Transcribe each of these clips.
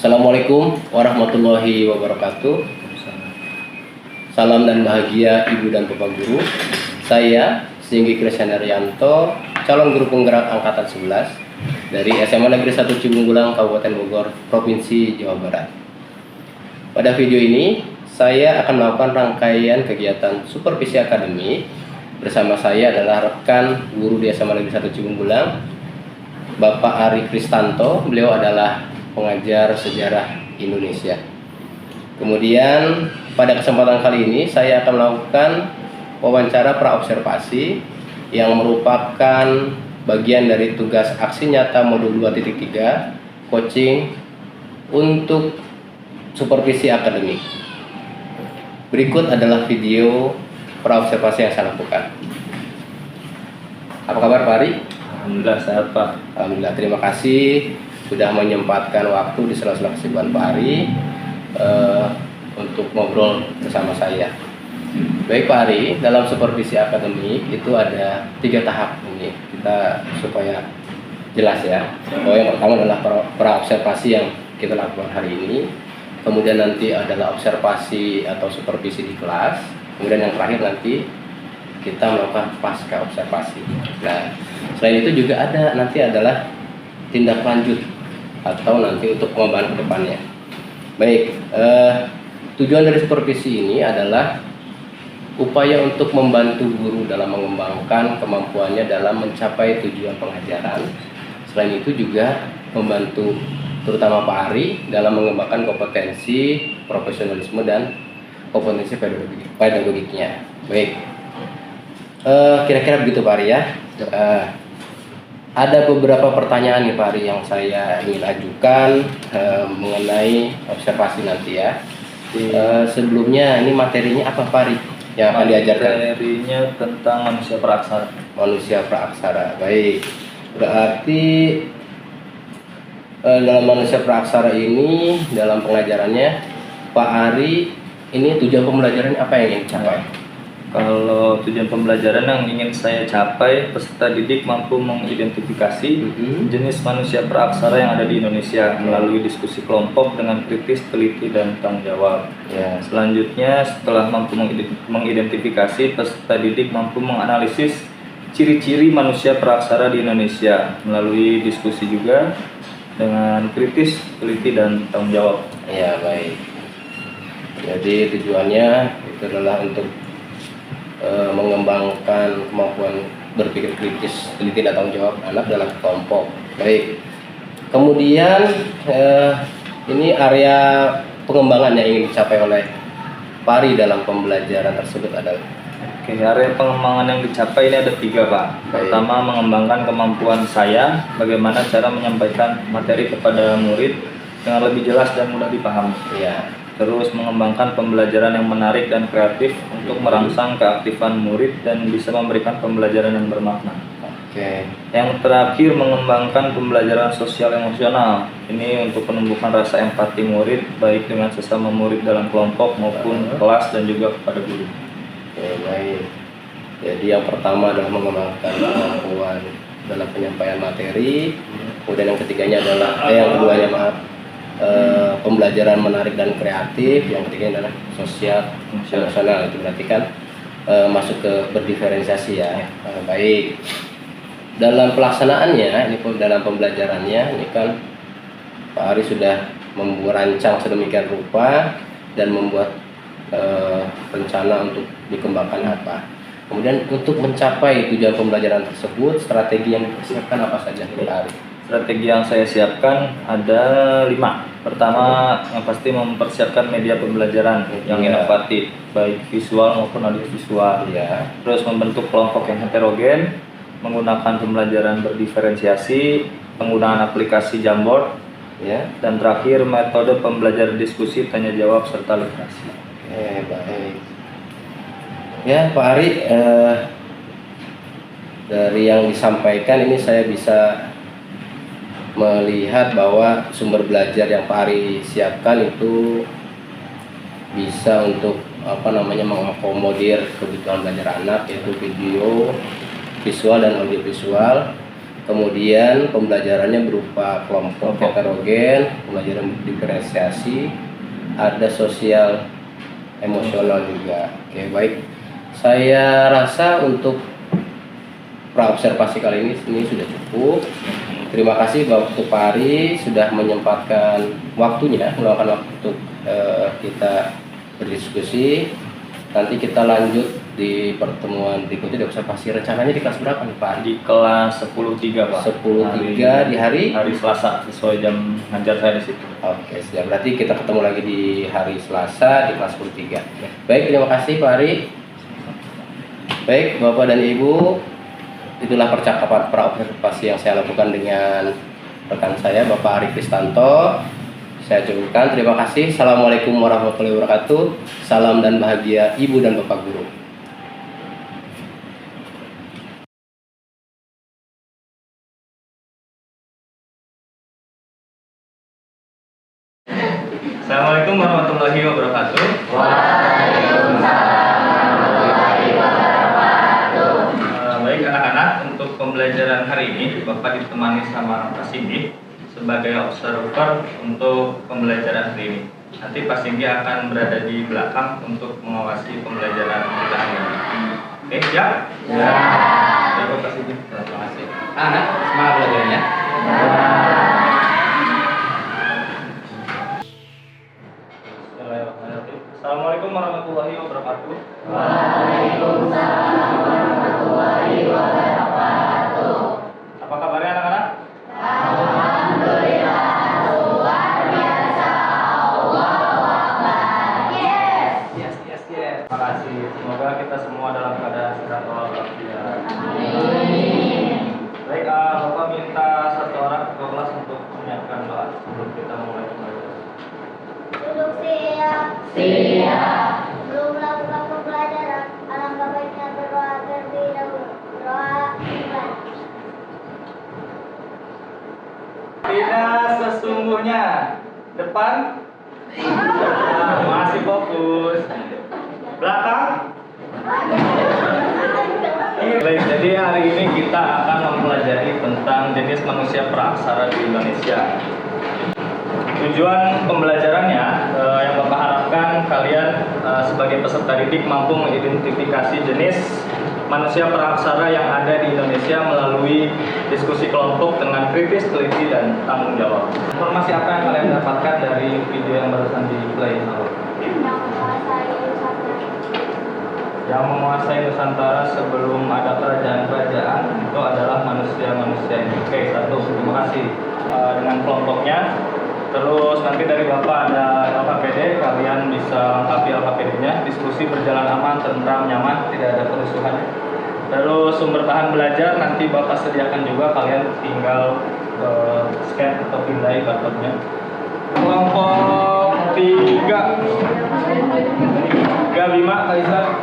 Assalamualaikum warahmatullahi wabarakatuh. Salam dan bahagia Ibu dan Bapak Guru. Saya Singgi Krisyanaryanto, calon guru penggerak angkatan 11 dari SMA Negeri 1 Cibunggulang, Kabupaten Bogor, Provinsi Jawa Barat. Pada video ini, saya akan melakukan rangkaian kegiatan supervisi akademik. Bersama saya adalah rekan guru di SMA Negeri 1 Cibunggulang, Bapak Ari Kristanto. Beliau adalah pengajar sejarah Indonesia. Kemudian pada kesempatan kali ini saya akan melakukan wawancara praobservasi yang merupakan bagian dari tugas aksi nyata modul 2.3 coaching untuk supervisi akademik. Berikut adalah video praobservasi yang saya lakukan. Apa kabar Pak Ari? Alhamdulillah sehat Pak. Alhamdulillah, terima kasih sudah menyempatkan waktu di sela-sela kesibukan Pak Ari untuk ngobrol bersama saya. Baik Pak Ari, dalam supervisi akademik itu ada 3 tahap ini, kita supaya jelas ya. Bahwa yang pertama adalah praobservasi yang kita lakukan hari ini, kemudian nanti adalah observasi atau supervisi di kelas, kemudian yang terakhir nanti kita melakukan pasca observasi. Nah, selain itu juga ada nanti adalah tindak lanjut atau nanti untuk pengembangan ke depannya. Baik, tujuan dari supervisi ini adalah upaya untuk membantu guru dalam mengembangkan kemampuannya dalam mencapai tujuan pengajaran. Selain itu juga membantu terutama Pak Ari dalam mengembangkan kompetensi, profesionalisme dan kompetensi pedagogiknya. Baik, kira-kira begitu Pak Ari ya. Ada beberapa pertanyaan nih Pak Ari yang saya ingin ajukan mengenai observasi nanti ya. Sebelumnya ini materinya apa Pak Ari yang akan diajarkan? Materinya tentang manusia praaksara. Manusia praaksara, baik. Berarti dalam manusia praaksara ini dalam pengajarannya Pak Ari ini tujuan pembelajaran apa yang ingin dicapai? Kalau tujuan pembelajaran yang ingin saya capai, peserta didik mampu mengidentifikasi jenis manusia praaksara yang ada di Indonesia melalui diskusi kelompok dengan kritis, teliti, dan tanggung jawab. Ya. Selanjutnya, setelah mampu mengidentifikasi, peserta didik mampu menganalisis ciri-ciri manusia praaksara di Indonesia melalui diskusi juga dengan kritis, teliti, dan tanggung jawab. Ya, baik. Jadi tujuannya itu adalah untuk mengembangkan kemampuan berpikir kritis, teliti, dan tanggung jawab anak dalam kelompok. Baik. Kemudian ini area pengembangan yang ingin dicapai oleh Pak Ari dalam pembelajaran tersebut adalah. Oke, area pengembangan yang dicapai ini ada 3 Pak. Pertama, mengembangkan kemampuan saya, bagaimana cara menyampaikan materi kepada murid dengan lebih jelas dan mudah dipahami. Ya. Terus mengembangkan pembelajaran yang menarik dan kreatif untuk merangsang keaktifan murid dan bisa memberikan pembelajaran yang bermakna. Oke. Yang terakhir, mengembangkan pembelajaran sosial emosional. Ini untuk penumbuhan rasa empati murid baik dengan sesama murid dalam kelompok maupun kelas dan juga kepada guru. Oke, baik. Jadi yang pertama adalah mengembangkan kemampuan dalam penyampaian materi. Kemudian yang ketiganya adalah yang keduanya pembelajaran menarik dan kreatif. Yang ketiga adalah sosial emosional. Itu berarti kan masuk ke berdiferensiasi ya. Baik. Dalam pelaksanaannya, ini dalam pembelajarannya, ini kan Pak Ari sudah merancang sedemikian rupa dan membuat rencana untuk dikembangkan apa. Kemudian untuk mencapai tujuan pembelajaran tersebut, strategi yang dipersiapkan apa saja Pak Ari? Strategi yang saya siapkan ada 5. Pertama, yang pasti mempersiapkan media pembelajaran yang inovatif, baik visual maupun audiovisual. Ya. Terus membentuk kelompok yang heterogen, menggunakan pembelajaran berdiferensiasi, penggunaan aplikasi Jamboard, Ya. dan terakhir metode pembelajaran diskusi, tanya jawab, serta literasi. Oke, baik. Ya Pak Ari, dari yang disampaikan ini saya bisa melihat bahwa sumber belajar yang Pak Ari siapkan itu bisa untuk mengakomodir kebutuhan belajar anak, yaitu video, visual dan audiovisual. Kemudian pembelajarannya berupa kelompok heterogen, pembelajaran diferensiasi, ada sosial emosional juga. Oke, baik. Saya rasa untuk praobservasi kali ini sudah cukup. Terima kasih Bapak Ari sudah menyempatkan waktunya, meluangkan waktu untuk kita berdiskusi. Nanti kita lanjut di pertemuan berikutnya di observasi. Rencananya di kelas berapa nih Pak? Di kelas 10.3 Pak. 10.3 di hari Selasa sesuai jam ngajar saya di situ. Oke, siap. Berarti kita ketemu lagi di hari Selasa di kelas 10.3. Baik, terima kasih Pak Ari. Baik, Bapak dan Ibu, itulah percakapan praobservasi yang saya lakukan dengan rekan saya Bapak Ari Kristanto. Saya cukupkan, terima kasih. Assalamualaikum warahmatullahi wabarakatuh. Salam dan bahagia Ibu dan Bapak Guru. Assalamualaikum warahmatullahi wabarakatuh. Baik anak-anak, untuk pembelajaran hari ini Bapak ditemani sama Pak Sindi sebagai observer untuk pembelajaran hari ini. Nanti Pak Sindi akan berada di belakang untuk mengawasi pembelajaran kita hari ini. Oke, siap? Ya. Baik, Pak Sindi. Terima kasih. Anak, semangat belajarnya. Assalamualaikum warahmatullahi wabarakatuh. Waalaikumsalam warahmatullahi wabarakatuh. Apa kabarnya anak-anak? Alhamdulillah, luar biasa. Allahu Akbar. Yes. Terima kasih. Semoga kita semua dalam keadaan sehat walafiat. Amin. Baik, Bapak minta satu orang ke kelas untuk menyiapkan doa sebelum kita mulai belajar. Duduk siap. Siap. Sebelum melakukan pembelajaran, alangkah baiknya berdoa terlebih dahulu. Doa iman. Tidak sesungguhnya. Depan. Masih fokus. Belakang. Baik, jadi hari ini kita akan mempelajari tentang jenis manusia praaksara di Indonesia. Tujuan pembelajarannya yang Bapak harapkan kalian sebagai peserta didik mampu mengidentifikasi jenis manusia praaksara yang ada di Indonesia melalui diskusi kelompok dengan kritis, teliti, dan tanggung jawab. Informasi apa yang kalian dapatkan dari video yang barusan di play? Yang menguasai Nusantara sebelum ada kerajaan-kerajaan itu adalah manusia-manusia ini. Oke, satu, terima kasih. Dengan kelompoknya. Terus nanti dari Bapak ada LKPD, kalian bisa lengkapi LKPD-nya. Diskusi berjalan aman, tentram, nyaman, tidak ada kerusuhan. Terus sumber bahan belajar nanti Bapak sediakan juga, kalian tinggal scan atau pindai barcode-nya. Kelompok 3 Bima, Kaisar.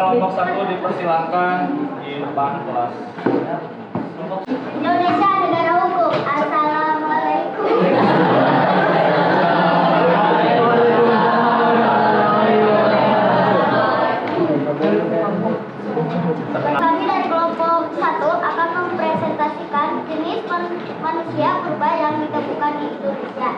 Kelompok 1 dipersilakan di depan kelas. Indonesia negara hukum. Assalamualaikum. manusia purba yang ditemukan di Indonesia.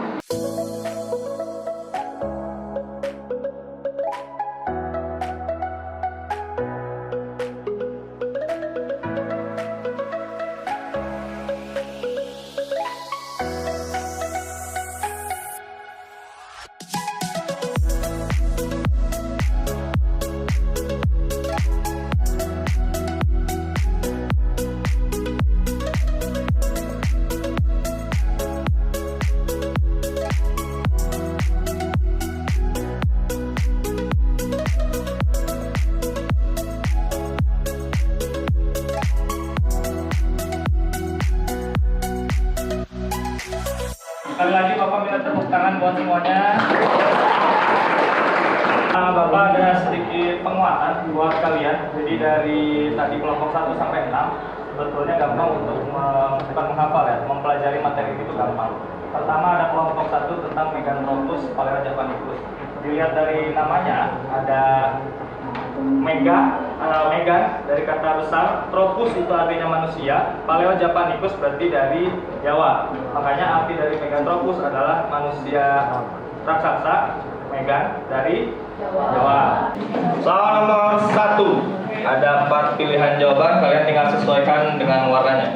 Sekali lagi Bapak minta tepuk tangan buat semuanya. Bapak ada sedikit penguatan buat kalian. Jadi dari tadi kelompok 1 sampai 6 sebetulnya gampang untuk bukan menghafal ya, mempelajari materi itu gampang. Pertama ada kelompok 1 tentang Meganthropus Phalera javanicus. Dilihat dari namanya ada megan dari kata besar, tropus itu artinya manusia, Phalera javanicus berarti dari Jawa. Makanya arti dari Meganthropus adalah manusia raksasa, megan dari Jawa. Soal nomor 1, ada 4 pilihan jawaban, kalian tinggal sesuaikan dengan warnanya.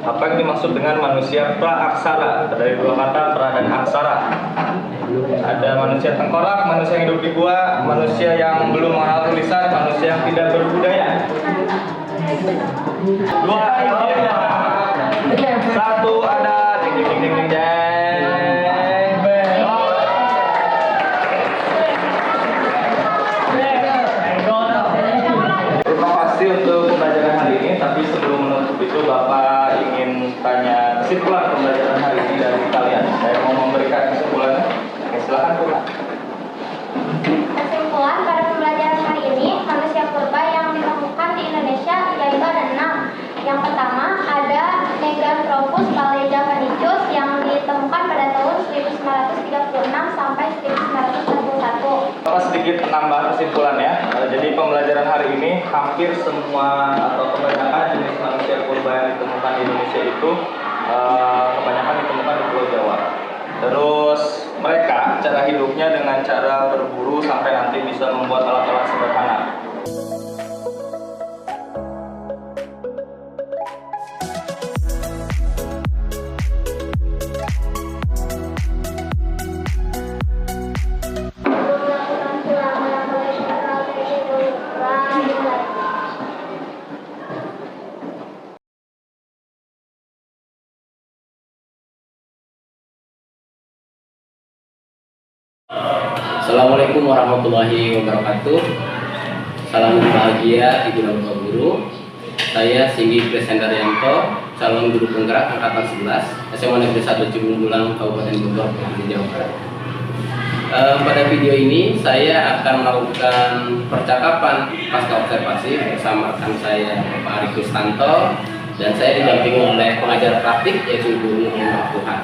Apa yang dimaksud dengan manusia praaksara? Dari dua kata pra dan aksara. Ada manusia tengkorak, manusia yang hidup di gua, manusia yang belum mengenal tulisan, manusia yang tidak berbudaya. 2 ada. 1 ada ding ding ding ding ding jeng. Terima kasih untuk pembelajaran hari ini, tapi sebelum menutup itu Bapak ingin tanya kesimpulan pembelajaran hari ini dari kalian. Saya mau memberikan kesimpulannya. Silakan Pak. Kesimpulan pada pembelajaran hari ini, manusia purba yang ditemukan di Indonesia yaitu ada 6. Yang pertama ada Meganthropus Phalera javanicus yang ditemukan pada tahun 1936 sampai 1941. Bapak sedikit menambah kesimpulannya. Jadi pembelajaran hari ini hampir semua atau kebanyakan jenis manusia purba yang ditemukan di Indonesia itu kebanyakan ditemukan di Pulau Jawa. Terus mereka cara hidupnya dengan cara berburu sampai nanti bisa membuat alat-alat sederhana. Assalamualaikum warahmatullahi wabarakatuh. Salam bahagia Ibu dan Bapak Guru. Saya Singgi Presendaryanto, calon guru penggerak angkatan 11 SMA Negeri 1 Cibunggulang, Kabupaten Bogor, Provinsi Jawa Barat. Pada video ini saya akan melakukan percakapan pasca observasi bersama rekan saya Pak Ari Kristanto, dan saya didampingi oleh pengajar praktik yaitu Guru Muhammad Tuhan.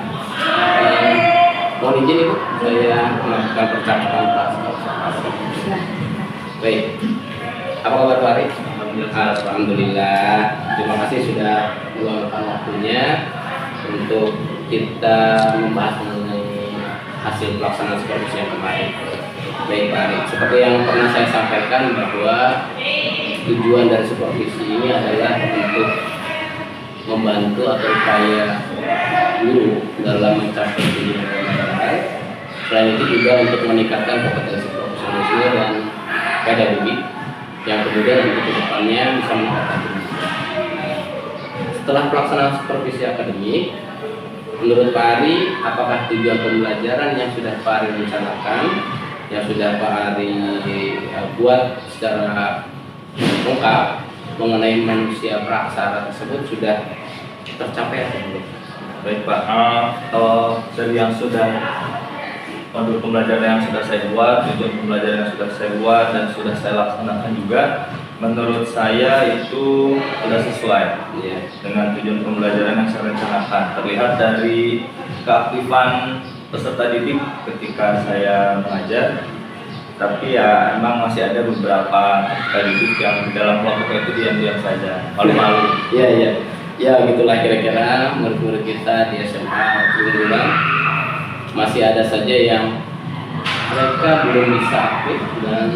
Mohon izin Ibu, saya melakukan percakapan pasca observasi. Baik, apa kabar Pak Ari? Alhamdulillah. Terima kasih sudah meluangkan waktunya untuk kita membahas mengenai hasil pelaksanaan supervisi yang kemarin. Baik Pak Ari, seperti yang pernah saya sampaikan bahwa tujuan dari supervisi ini adalah untuk membantu atau upaya guru dalam mencapai tujuan pembelajaran. Selain itu juga untuk meningkatkan kompetensi profesionalisme dan pedagogik yang kemudian untuk kedepannya bisa meningkatkan pendidikan. Setelah pelaksanaan supervisi akademik, menurut Pak Ari, apakah tujuan pembelajaran yang sudah Pak Ari rencanakan, yang sudah Pak Ari buat secara lengkap mengenai manusia praaksara tersebut sudah tercapai atau belum? Baik Pak, kalau dari yang sudah modul pembelajaran yang sudah saya buat, tujuan pembelajaran yang sudah saya buat dan sudah saya laksanakan juga, menurut saya itu sudah sesuai dengan tujuan pembelajaran yang saya rencanakan. Terlihat dari keaktifan peserta didik ketika saya mengajar, Tapi ya emang masih ada beberapa peserta didik yang di dalam kelompok itu diam-diam saja, malu-malu. Iya, iya. Ya, gitulah kira-kira murid-murid kita di SMA unggulan. Masih ada saja yang mereka belum bisa aktif dan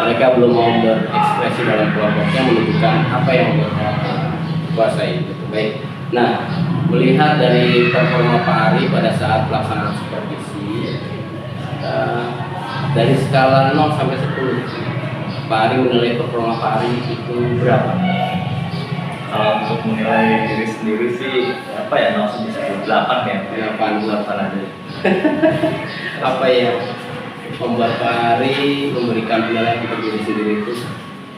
mereka belum mau berekspresi dalam kelompoknya, menunjukkan apa yang mereka kuasai. Gitu. Baik. Nah, melihat dari performa Pak Ari pada saat pelaksanaan supervisi, dari skala 0 sampai 10, Pak Ari menilai performa Pak Ari itu berapa? Kalau untuk menilai diri sendiri sih apa ya, 0 sampai 8 ya, 8 aja. Apa yang membuat Pak Ari memberikan penilaian untuk diri sendiri itu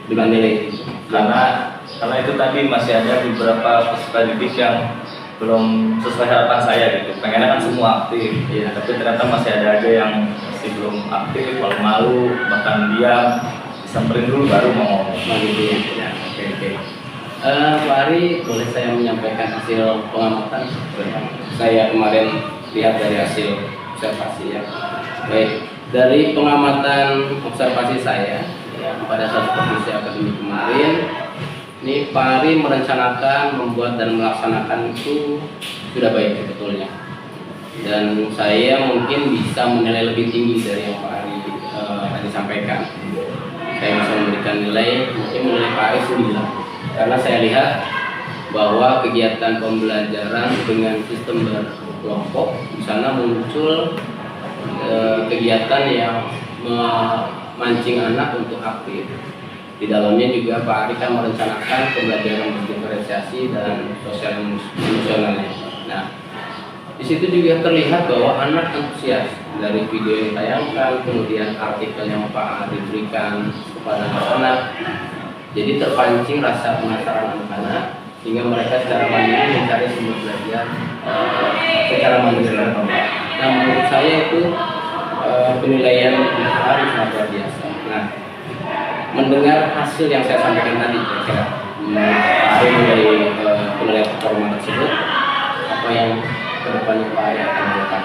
dengan nilai itu? Karena itu tadi masih ada beberapa peserta didik yang belum sesuai harapan saya gitu. Pengennya kan semua aktif, Iya. tapi ternyata masih ada aja yang masih belum aktif, malu-malu, bahkan diam, disamperin dulu baru mau ngomong. Gitu ya. Oke. Pak Ari, boleh saya menyampaikan hasil pengamatan? Saya kemarin lihat dari hasil observasi ya. Baik, dari pengamatan observasi saya ya, pada saat supervisi akademik kemarin, ini Pak Ari merencanakan, membuat dan melaksanakan itu sudah baik sebetulnya. Dan saya mungkin bisa menilai lebih tinggi dari yang Pak Ari tadi sampaikan. Saya bisa memberikan nilai, mungkin menilai Pak Ari 9. Karena saya lihat bahwa kegiatan pembelajaran dengan sistem berkelompok di sana muncul kegiatan yang memancing anak untuk aktif. Di dalamnya juga Pak Ari kan merencanakan pembelajaran berdiferensiasi dan sosial emosionalnya. Nah, di situ juga terlihat bahwa anak antusias dari video yang ditayangkan, kemudian artikel yang Pak Ari berikan kepada anak-anak. Jadi terpancing rasa penasaran anak-anak sehingga mereka secara mandiri mencari sumber belajar secara mandiri. Nah, menurut saya itu penilaian harus sangat luar biasa. Nah, mendengar hasil yang saya sampaikan tadi, kira-kira dari penilaian performa tersebut, apa yang kedepannya Pak Ari akan lakukan?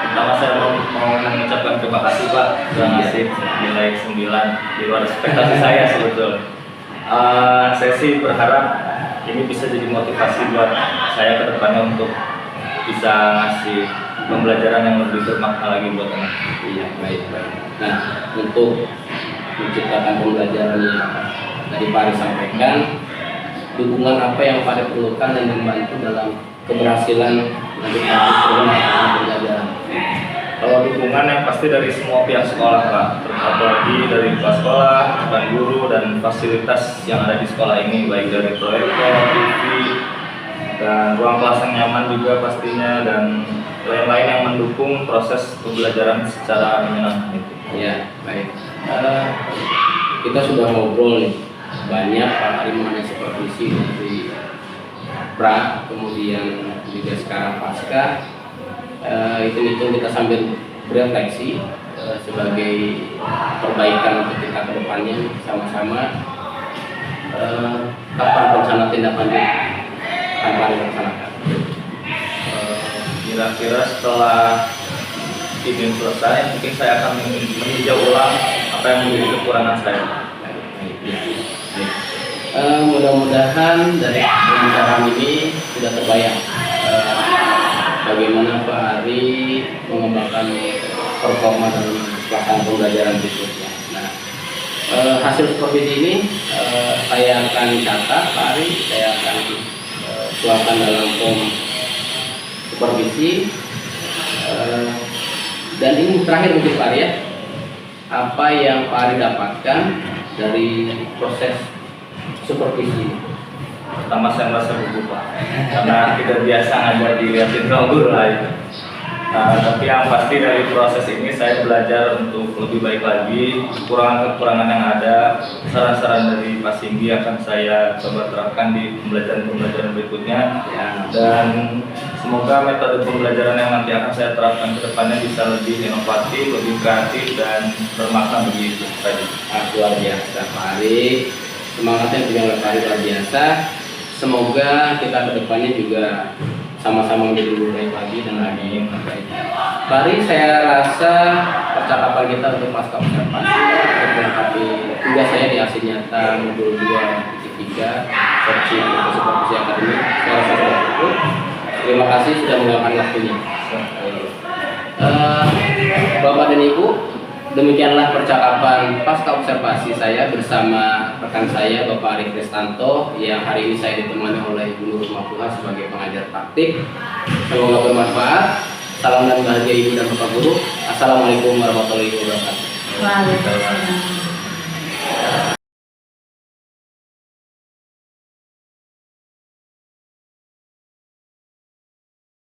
Pertama saya mau mengucapkan terima kasih Pak sudah ngasih nilai 9 di luar ekspektasi saya sebetulnya. Saya sih berharap ini bisa jadi motivasi buat saya ke depannya untuk bisa ngasih pembelajaran yang lebih bermakna lagi buat anak. Iya, baik. Nah, untuk menciptakan pembelajaran yang tadi Pak Ari sampaikan, dukungan apa yang Pak Ari perlukan dan membantu dalam keberhasilan pembelajaran? Kalau dukungan yang pasti dari semua pihak sekolah Pak, apalagi dari kepala sekolah, dan guru dan fasilitas yang ada di sekolah ini, baik dari proyektor, TV, dan ruang kelas yang nyaman juga pastinya, dan lain-lain yang mendukung proses pembelajaran secara menyenangkan itu. Ya, baik. Kita sudah ngobrol nih banyak Pak Ari mengenai supervisi dari pra, kemudian juga sekarang pasca. Hitung-hitung kita sambil berefleksi sebagai perbaikan untuk kita ke depannya sama-sama. Kapan rencana tindak lanjut akan Pak Ari laksanakan? Kira-kira setelah ini selesai, mungkin saya akan meninjau ulang apa yang menjadi kekurangan saya. Mudah-mudahan dari pembicaraan ini sudah terbayang bagaimana Pak Ari mengembangkan performa dalam pelaksanaan pembelajaran berikutnya. Nah, hasil supervisi ini saya akan catat Pak Ari, saya akan tuangkan dalam form supervisi. Dan ini terakhir mungkin Pak Ari ya, apa yang Pak Ari dapatkan dari proses supervisi? Pertama saya merasa gugup Pak, karena tidak biasa ngajar dilihatin guru lah itu. Tapi yang pasti dari proses ini saya belajar untuk lebih baik lagi. Kekurangan-kekurangan yang ada, saran-saran dari Pak Singgi akan saya coba terapkan di pembelajaran berikutnya. Dan semoga metode pembelajaran yang nanti akan saya terapkan ke depannya bisa lebih inovatif, lebih kreatif, dan bermakna bagi peserta didik. Luar biasa Pak Ari, semangatnya juga Pak Ari luar biasa. Semoga kita ke depannya juga sama-sama menjadi lebih baik lagi dan lagi baik. Mari saya rasa percakapan kita untuk pasca observasi untuk melengkapi tugas saya di aksi nyata modul 2.3 supervisi akademik. Saya rasa sudah cukup. Terima kasih sudah meluangkan waktunya. Bapak dan Ibu, demikianlah percakapan pasca observasi saya bersama rekan saya Bapak Ari Kristanto yang hari ini saya ditemani oleh Ibu Nur Mahfuha sebagai pengajar praktik. Semoga bermanfaat. Salam dan bahagia Ibu dan Bapak Guru. Assalamualaikum warahmatullahi wabarakatuh. Waalaikumsalam.